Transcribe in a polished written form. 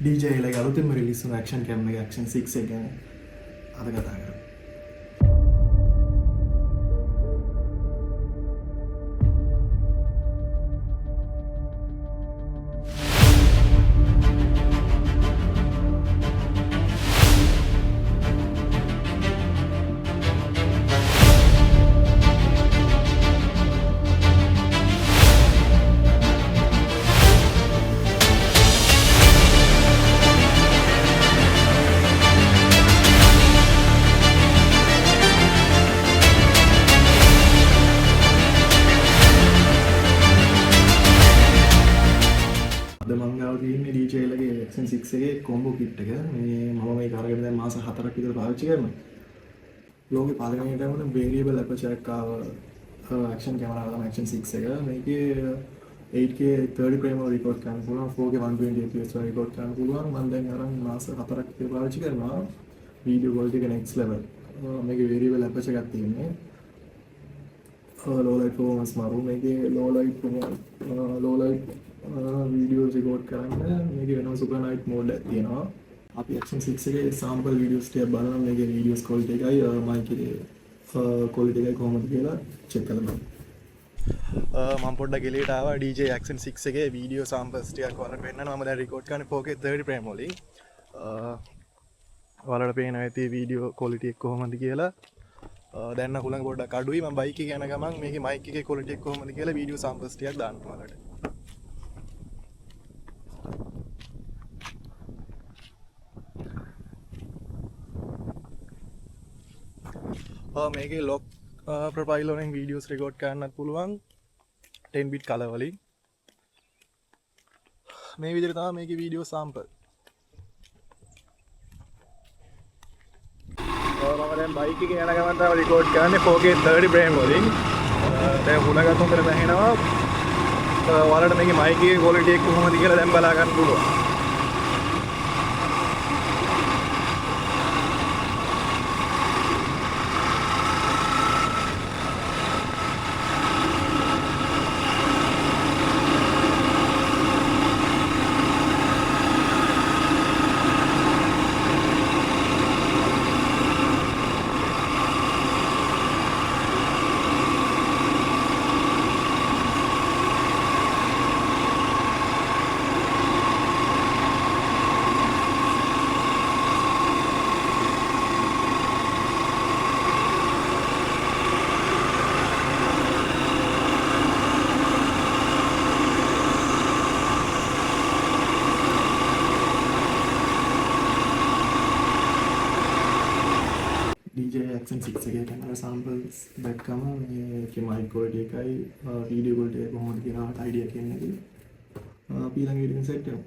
DJලගේ අලුතෙන්ම රිලීස් වුණු ඇක්ෂන් කැම් එක ඇක්ෂන් 6 එක ගැන අද කතා කරමු. DJලගේ ඇක්ෂන් 6 එකේ කොම්බෝ කිට් එක මේ මම මේක අරගෙන දැන් මාස 4ක් විතර පාවිච්චි කරනවා. ලෝකේ පාලනයට යන වේරියබල් අපර්චර් එකක් ආව ඇක්ෂන් කැමරාව තමයි ඇක්ෂන් 6 එක. මේකේ 8K 30 frame වල රෙකෝඩ් කරන්න පුළුවන්, 4K 120 fps වල රෙකෝඩ් කරන්න පුළුවන්. මම දැන් අරන් මාස 4ක් විතර පාවිච්චි කරනවා. වීඩියෝ ක්වලිටි එක next level. මේකේ වේරියබල් අපර්චර් එකක් තියෙන්නේ. low light performance maru මේකේ low light videos record කරන්න මේකේ වෙනම super night mode එකක් තියෙනවා. අපි action 6 එකේ sample videos ටික බලනවා. මේකේ videos quality එකයි mic එකේ quality එකයි කොහොමද කියලා check කරලා මම පොඩ්ඩක් එළියට ආවා. DJ action 6 එකේ video samples ටිකක් ඔයාලට පෙන්නනවා. මම දැන් record කරන්නේ 4K 30 frame වලින්. ඔයාලට පේනවා ඇති video quality එක කොහොමද කියලා. දැන් අකුලඟ පොඩ්ඩක් අඩුයි. මම බයික් එකේ යන ගමන් මේකේ මයික් එකේ quality එක කොහොමද කියලා වීඩියෝ samples ටිකක් දාන්නම් ඔයාලට. මේකේ lock profile වලින් videos record කරන්නත් පුළුවන් 10 bit color වලින්. මේ විදිහට තමයි මේකේ video sample. මම දැන් බයික් එකේ යන ගමන් තමයි record කරන්නේ 4K 30 frame වලින්. දැන් හුලඟත් හොඳට වැහෙනවා. ඔයාලට මේකේ mic එකේ quality එක කොහොමද කියලා දැන් බලා ගන්න පුළුවන්. DJ action 6 එකේ camera samples දැක්කම මේකේ mic quality එකයි video quality එක කොහොමද කියලා idea එකක් එන්නේ. අපි ඊළඟ වීඩියෝ එකෙන් සෙට් වෙමු.